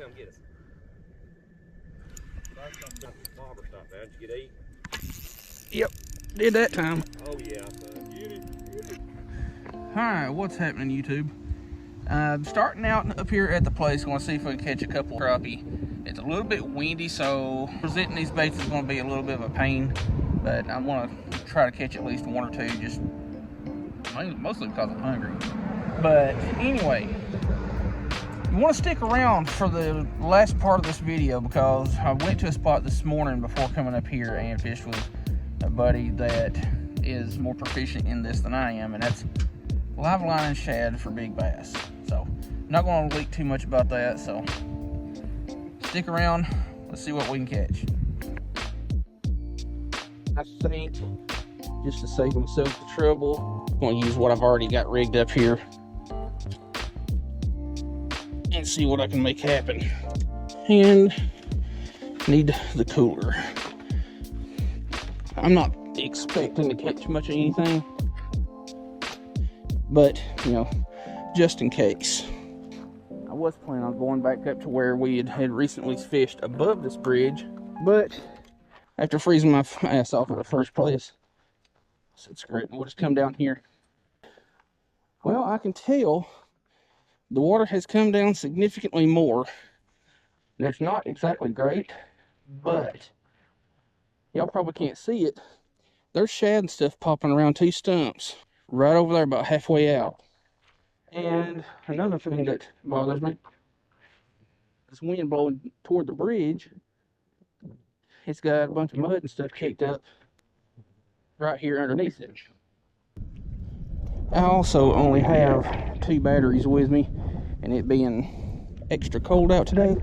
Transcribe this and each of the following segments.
come get us. Bobber stop there. Did you get 8? Yep, did that time. Oh yeah, get it. Alright, what's happening, YouTube? Starting out up here at the place, want to see if we can catch a couple crappie. It's a little bit windy, so presenting these baits is going to be a little bit of a pain, but I want to try to catch at least 1 or 2, just mostly because I'm hungry. But anyway, you want to stick around for the last part of this video, because I went to a spot this morning before coming up here and fished with a buddy that is more proficient in this than I am, and that's live line and shad for big bass. So I'm not going to leak too much about that, so stick around. Let's see what we can catch. I think, just to save myself the trouble, I'm going to use what I've already got rigged up here and see what I can make happen. And need the cooler. I'm not expecting to catch much of anything, but you know, just in case. I was planning on going back up to where we had recently fished above this bridge, but after freezing my ass off in the first place, I said screw it, we'll just come down here. Well, I can tell the water has come down significantly more. It's not exactly great, but y'all probably can't see it. There's shad and stuff popping around 2 stumps right over there about halfway out. And another thing that bothers me, this wind blowing toward the bridge, it's got a bunch of mud and stuff kicked up right here underneath it. I also only have 2 batteries with me, and it being extra cold out today,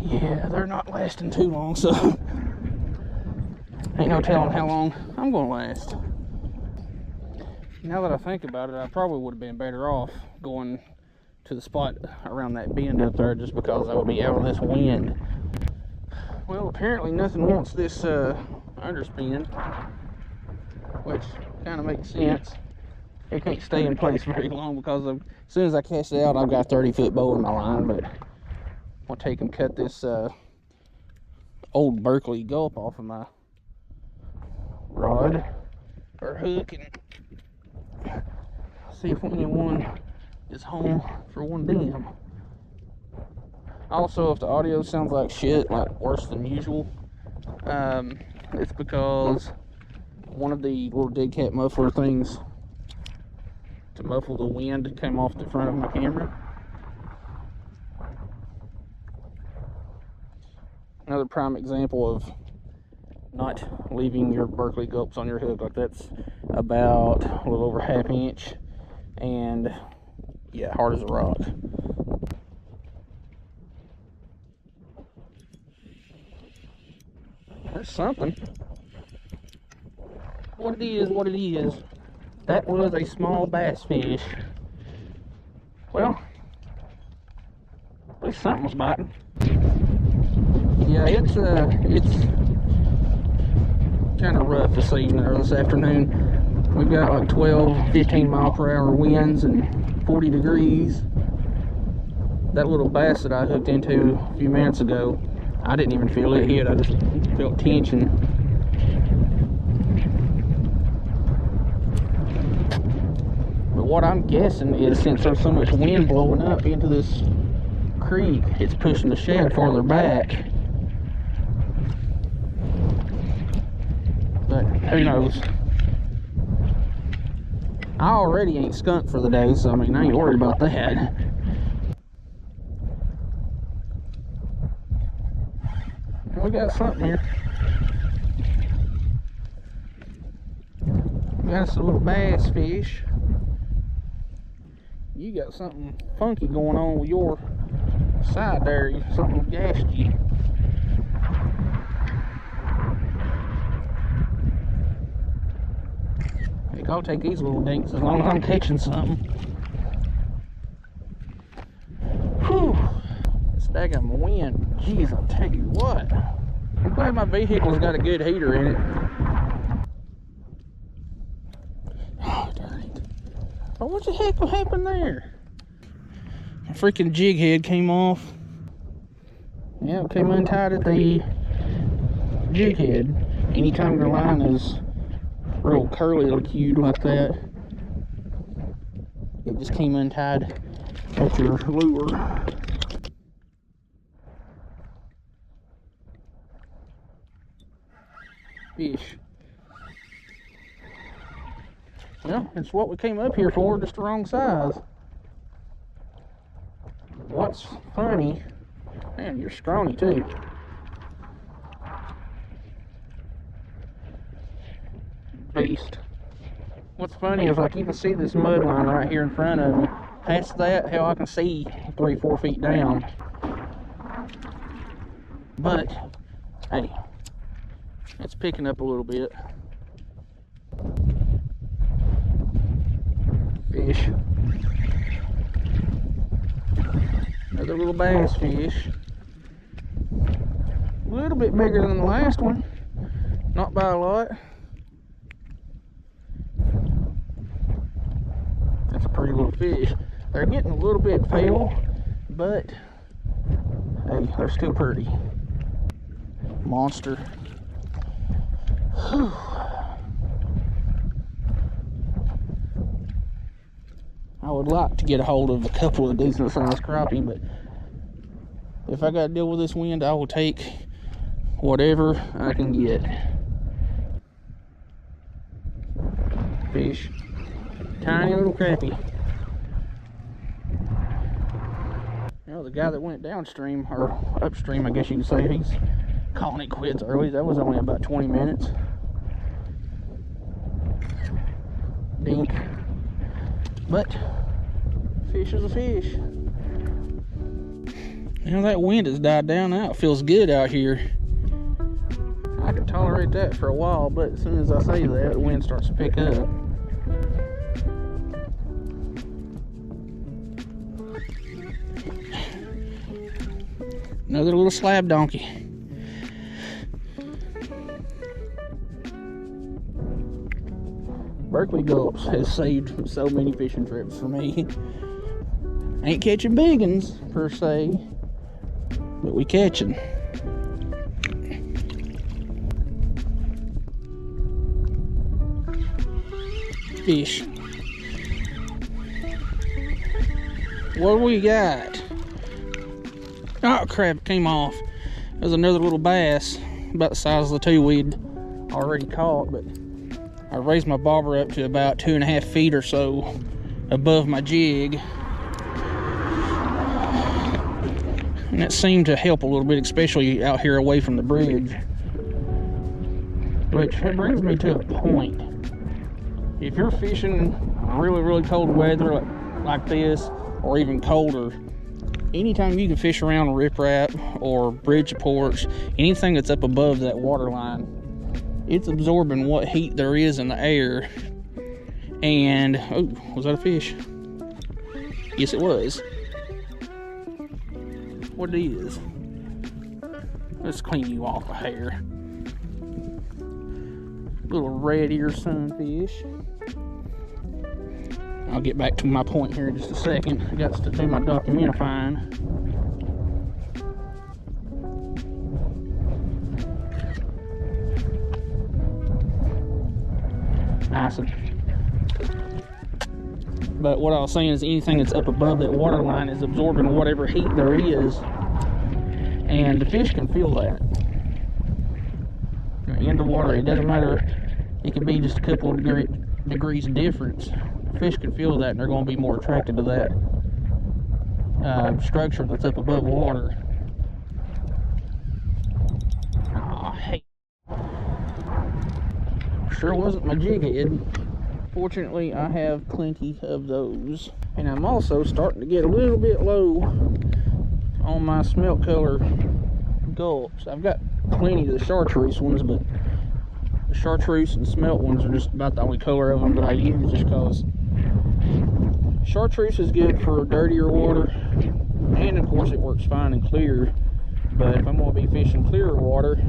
yeah, they're not lasting too long, so ain't no telling how long I'm gonna last. Now that I think about it, I probably would have been better off going to the spot around that bend up there, just because I would be out of this wind. Well, apparently nothing wants this underspin, which kind of makes sense. It can't stay in place very long, because as soon as I cast it out, I've got a 30-foot bow in my line. But I'll take and cut this old Berkeley gulp off of my rod or hook and see if anyone is home for one dam. Also, if the audio sounds like shit, like worse than usual, it's because one of the little dead cat muffler things to muffle the wind came off the front of my camera. Another prime example of not leaving your Berkeley gulps on your hook. Like, that's about a little over 1/2 inch, and yeah, hard as a rock. There's something. What it is, what it is. That was a small bass fish. Well, at least something was biting. Yeah, it's kind of rough this evening or this afternoon. We've got like 12, 15 mile per hour winds and 40 degrees. That little bass that I hooked into a few minutes ago, I didn't even feel it hit. I just felt tension. But what I'm guessing is, since there's so much wind blowing up into this creek, it's pushing the shad farther back. But who knows? I already ain't skunked for the day, so I mean, I ain't worried about that. We got something here. We got us a little bass fish. You got something funky going on with your side there. Something gashed you. Heck, I'll take these little dinks as long as I'm catching something. Whew. This daggum wind. Jeez, I'll tell you what. I'm glad my vehicle's got a good heater in it. Oh, darn it. Oh, what the heck happened there? My freaking jig head came off. Yeah, it came untied at the jig head. Anytime your line is real curly or cued like that, it just came untied at your lure. Fish. Well, it's what we came up here for, just the wrong size. What's funny, man, you're scrawny too. Beast. What's funny is like you can see this mud line right here in front of me. Past that, hell, I can see 3-4 feet down. But, hey, it's picking up a little bit. Fish. Another little bass fish. A little bit bigger than the last one. Not by a lot. That's a pretty little fish. They're getting a little bit pale, but hey, they're still pretty. Monster. Whew. I would like to get a hold of a couple of decent sized crappie, but if I gotta deal with this wind, I will take whatever I can get. Fish. Tiny little crappie. You know, the guy that went downstream, or upstream, I guess you could say, he's calling it quits early. That was only about 20 minutes. Dink. But fish is a fish. You know, that wind has died down now. It feels good out here. I can tolerate that for a while, but as soon as I say that, the wind starts to pick up. Another little slab donkey. Berkeley Gulps has saved so many fishing trips for me. Ain't catching big uns per se, but we catching. Fish. What do we got? Oh crap, it came off. There's another little bass, about the size of the two we'd already caught, but I raised my bobber up to about 2.5 feet or so above my jig. And that seemed to help a little bit, especially out here away from the bridge. Which brings me to a point. If you're fishing really, really cold weather like this, or even colder, anytime you can fish around riprap or bridge supports, anything that's up above that water line, it's absorbing what heat there is in the air. And, oh, was that a fish? Yes, it was. What it is? Let's clean you off a hair. Little red ear sunfish. I'll get back to my point here in just a second. I got to do my documentifying. Nice. But what I was saying is anything that's up above that water line is absorbing whatever heat there is, and the fish can feel that. In the water, it doesn't matter. It can be just a couple of degrees difference. Fish can feel that, and they're going to be more attracted to that structure that's up above water. Oh, hey. Sure wasn't my jig head. Fortunately, I have plenty of those. And I'm also starting to get a little bit low on my smelt color gulps. I've got plenty of the chartreuse ones, but the chartreuse and smelt ones are just about the only color of them that I use, just because chartreuse is good for dirtier water, and of course it works fine and clear. But if I'm going to be fishing clearer water,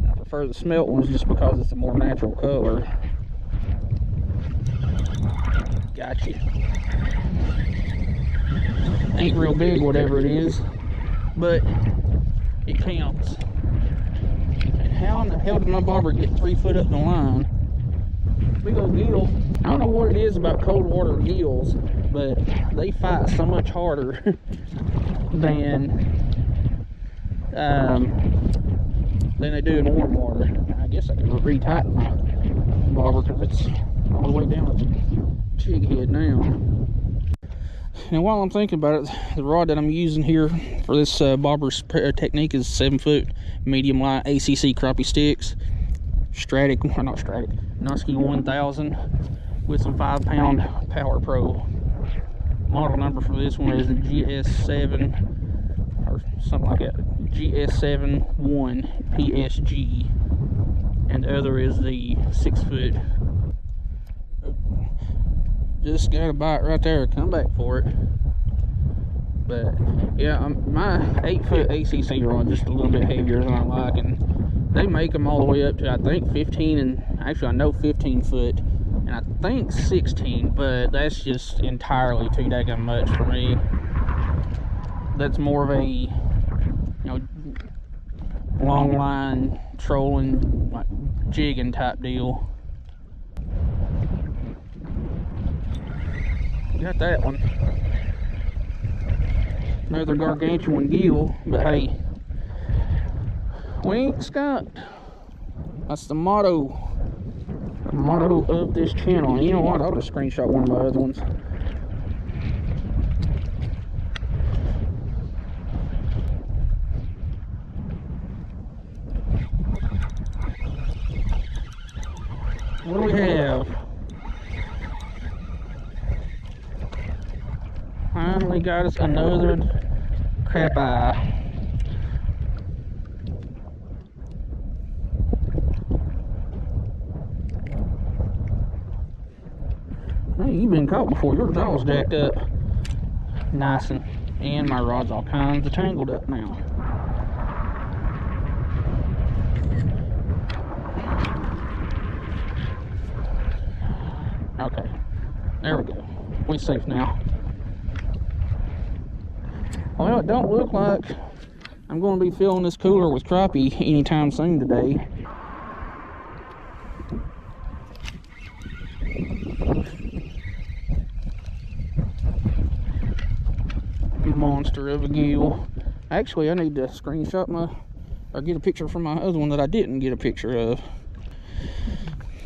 I prefer the smelt ones just because it's a more natural color. Gotcha. Ain't real big, whatever it is, but it counts. And how in the hell did my bobber get 3 foot up the line? Big old gill. I don't know what it is about cold water gills, but they fight so much harder than they do in warm water. I guess I could retighten my bobber because it's all the way down to jig head now. And while I'm thinking about it, the rod that I'm using here for this bobber's technique is 7 foot medium light ACC crappie sticks. Nusky 1000 with some 5-pound Power Pro. Model number for this one is the GS7 or something like that. GS71 PSG, and the other is the 6 foot. Just got a bite right there. Come back for it. But yeah, my 8 foot ACC rod just a little bit heavier than I like, and they make them all the way up to I think 15, and actually I know 15 foot, and I think 16, but that's just entirely too daggone much for me. That's more of a, long line trolling, like jigging type deal. Got that one. Another gargantuan gill, but hey, we ain't skunked. That's the motto of this channel. And you know what? I'll just screenshot one of my other ones. What do we have? Finally got us another crappie. Hey, you've been caught before. Your jaw's jacked up. Nice, and my rod's all kinds of tangled up now. Okay, there we go. We're safe now. Well, it don't look like I'm going to be filling this cooler with crappie anytime soon today. Monster of a gill. Actually, I need to screenshot or get a picture from my other one that I didn't get a picture of.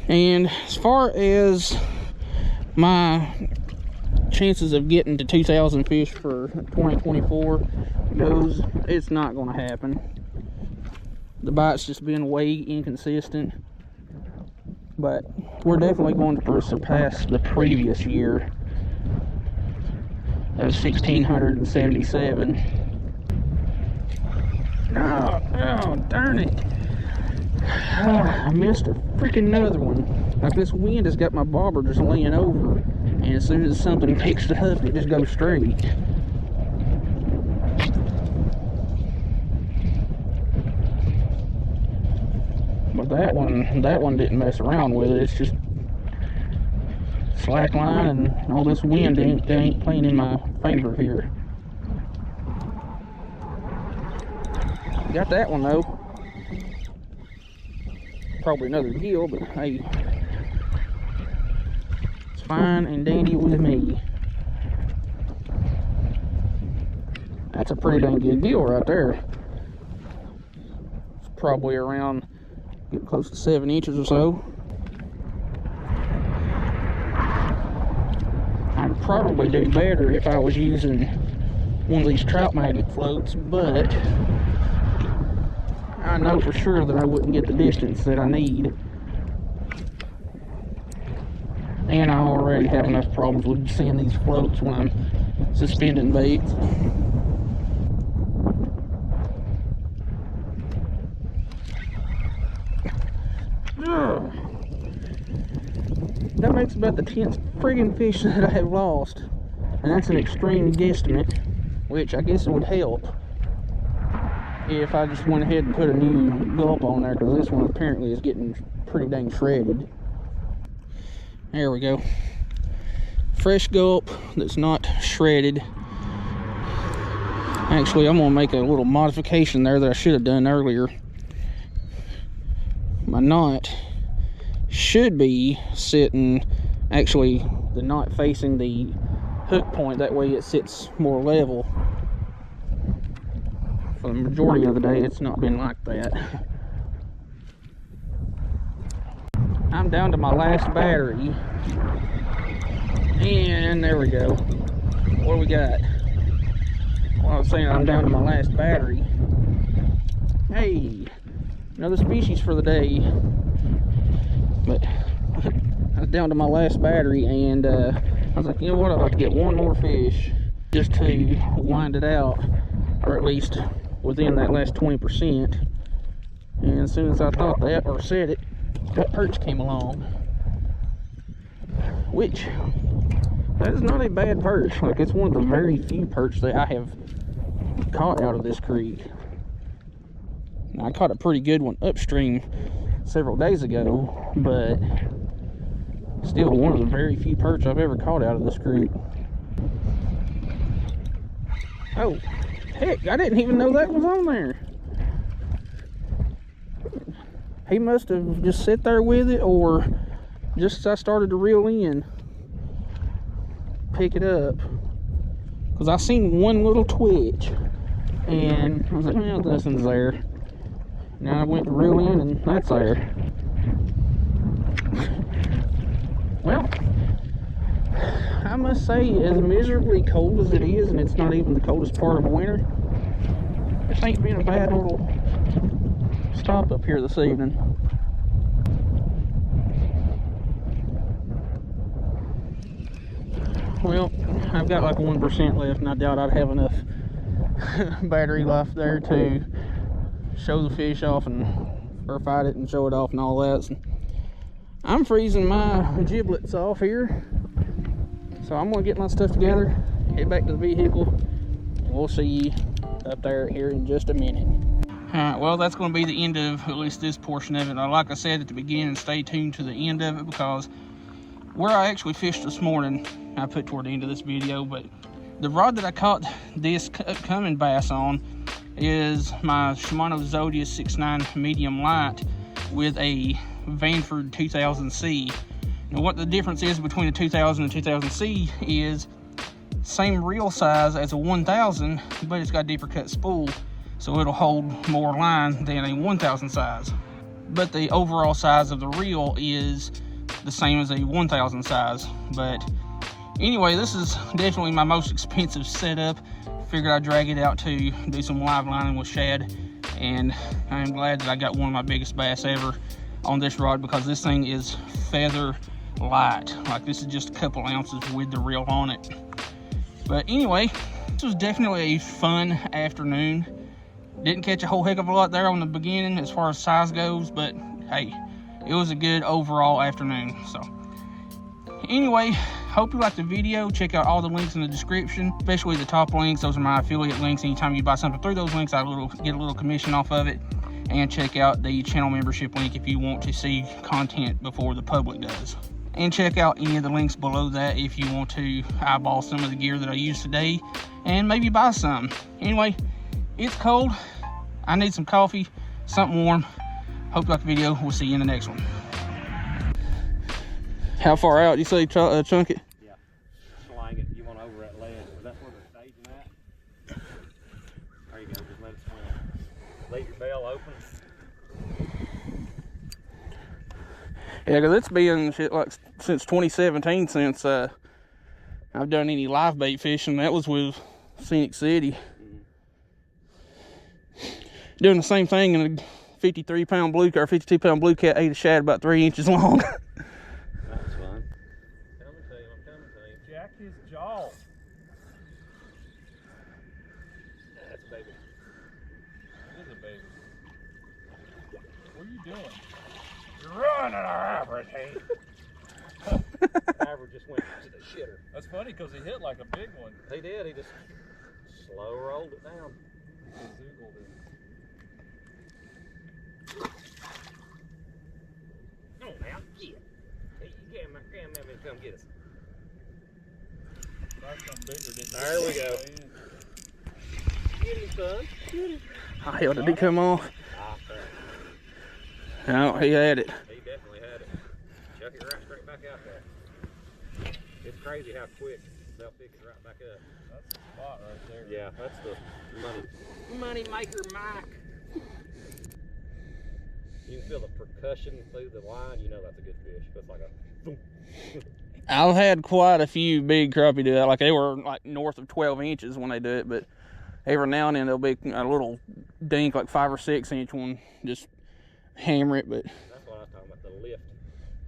And as far as my chances of getting to 2,000 fish for 2024 goes, it's not going to happen. The bite's just been way inconsistent, but we're definitely going to surpass the previous year of 1,677. Oh, darn it. I missed a freaking another one. Like, this wind has got my bobber just laying over, and as soon as something picks it up, it just goes straight. But that one didn't mess around with it. It's just slack line, and all this wind ain't playing in my favor here. Got that one though. Probably another gill, but hey, it's fine and dandy with me. That's a pretty dang good gill right there. It's probably around, getting close to 7 inches or so. I'd probably do better if I was using one of these trout magnet floats, but I know for sure that I wouldn't get the distance that I need. And I already have enough problems with seeing these floats when I'm suspending baits. That makes about the 10th friggin' fish that I have lost. And that's an extreme guesstimate, which I guess it would help if I just went ahead and put a new gulp on there, because this one apparently is getting pretty dang shredded. There we go. Fresh gulp that's not shredded. Actually, I'm gonna make a little modification there that I should have done earlier. My knot should be sitting, actually, the knot facing the hook point. That way it sits more level. For the majority of the day, it's not been like that. I'm down to my last battery. And there we go. What do we got? Well, I was saying I'm down to my last battery. Hey, another species for the day. But I was down to my last battery, and I was like, you know what, I'd like to get one more fish just to wind it out, or at least within that last 20%. And as soon as I thought that, or said it, that perch came along. Which, that is not a bad perch. Like, it's one of the very few perch that I have caught out of this creek. Now, I caught a pretty good one upstream several days ago, but still one of the very few perch I've ever caught out of this creek. Oh, heck, I didn't even know that was on there. He must have just sat there with it, or just as I started to reel in, pick it up. Because I seen one little twitch, and I was like, well, nothing's there. Now I went to reel in, and that's there. Well, I must say, as miserably cold as it is, and it's not even the coldest part of winter, this ain't been a bad little stop up here this evening. Well, I've got like 1% left, and I doubt I'd have enough battery life there to show the fish off and or fight it and show it off and all that. So I'm freezing my giblets off here, so I'm gonna get my stuff together, head back to the vehicle, and we'll see you up there here in just a minute. Alright, well, that's going to be the end of at least this portion of it. Now, like I said at the beginning, stay tuned to the end of it, because where I actually fished this morning, I put toward the end of this video, but the rod that I caught this upcoming bass on is my Shimano Zodius 6.9 medium light with a Vanford 2000C. Now, what the difference is between a 2000 and 2000C is same reel size as a 1000, but it's got a deeper cut spool, so it'll hold more line than a 1000 size. But the overall size of the reel is the same as a 1000 size. But anyway, this is definitely my most expensive setup. Figured I'd drag it out to do some live lining with shad, and I'm glad that I got one of my biggest bass ever on this rod, because this thing is feather light. Like, this is just a couple ounces with the reel on it. But anyway, this was definitely a fun afternoon. Didn't catch a whole heck of a lot there on the beginning as far as size goes, but hey, it was a good overall afternoon. So anyway, hope you liked the video. Check out all the links in the description, especially the top links. Those are my affiliate links. Anytime you buy something through those links, I get a little commission off of it. And check out the channel membership link if you want to see content before the public does. And check out any of the links below that if you want to eyeball some of the gear that I used today and maybe buy some. Anyway, it's cold. I need some coffee, something warm. Hope you like the video. We'll see you in the next one. How far out? You say chunk it? Yeah, slang it. You want over that ledge. That's where they're staging at. There you go. Just let it swim. Leave your bell open. Yeah, because it's been shit like since 2017 since I've done any live bait fishing. That was with Scenic City. Doing the same thing, in a 53-pound blue cat, or 52-pound blue cat ate a shad about 3 inches long. That was fun. I'm coming to you. Jack his jaw. That's a baby. It is a baby. What are you doing? You're running our average, hey. Average just went to the shitter. That's funny, because he hit like a big one. He did. He just slow rolled it down. He zoogled it. No, now, get. Hey, grandma, come get us. There we go. Get him, son. Get him. Oh, hell, did he come off? Ah, crap. No, he had it. He definitely had it. Chuck it right straight back out there. It's crazy how quick they'll pick it right back up. That's the spot right there. Yeah, that's the money maker, Mike. You can feel the percussion through the line. You know that's a good fish. It's like a boom. I've had quite a few big crappie do that. Like they were like north of 12 inches when they do it, but every now and then there'll be a little dink, like 5 or 6 inch one, just hammer it. But that's what I was talking about,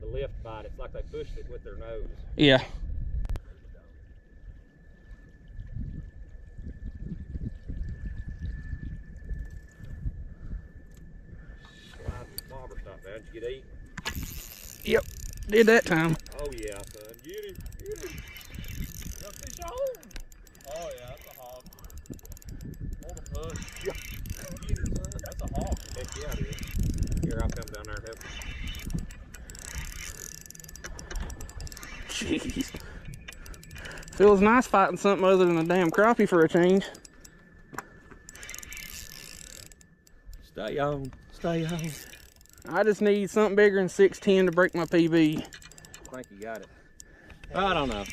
the lift bite. It's like they push it with their nose. yeah. Bobber stop, man. Did you get 8? Yep, did that time. Oh yeah, son. Get him. Get him. Got fish on. Oh yeah, that's a hog. Hold a push. Yeah. Get him, son. That's a hog. Heck yeah, it is. Here, I'll come down there and help you. Jeez. Feels nice fighting something other than a damn crappie for a change. Stay on. Stay on. I just need something bigger than 6'10" to break my PB. I think you got it. I don't know.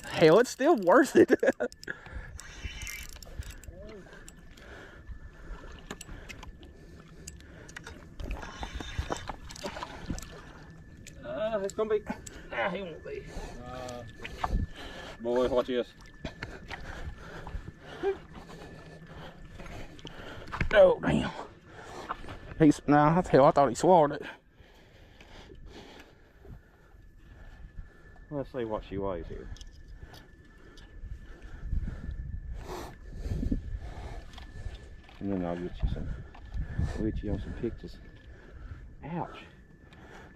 Hell, it's still worth it. It's gonna be. He won't be. Boy, watch this. Oh damn. Nah, hell, I thought he swallowed it. Let's see what she weighs here. And then I'll get you on some pictures. Ouch.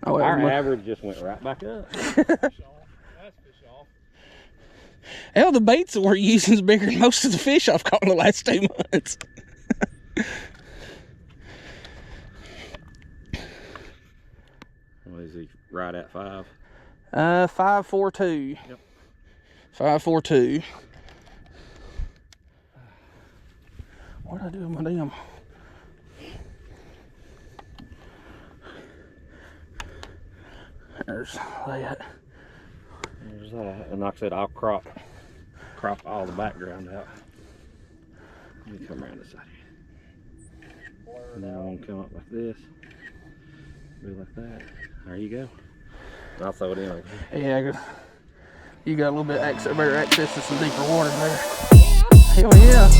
Oh, our average just went right back up. That's fish off. Hell, the baits that we're using is bigger than most of the fish I've caught in the last 2 months. What is he? Right at 5? 542. Yep. 542. What'd I do with my damn? There's that. There's that. And like I said, I'll crop all the background out. Let me come around this side here. And then I'm gonna come up like this. Do like that. There you go. I'll throw it in like this. Yeah, you got a little bit better access to some deeper water there. Hell yeah.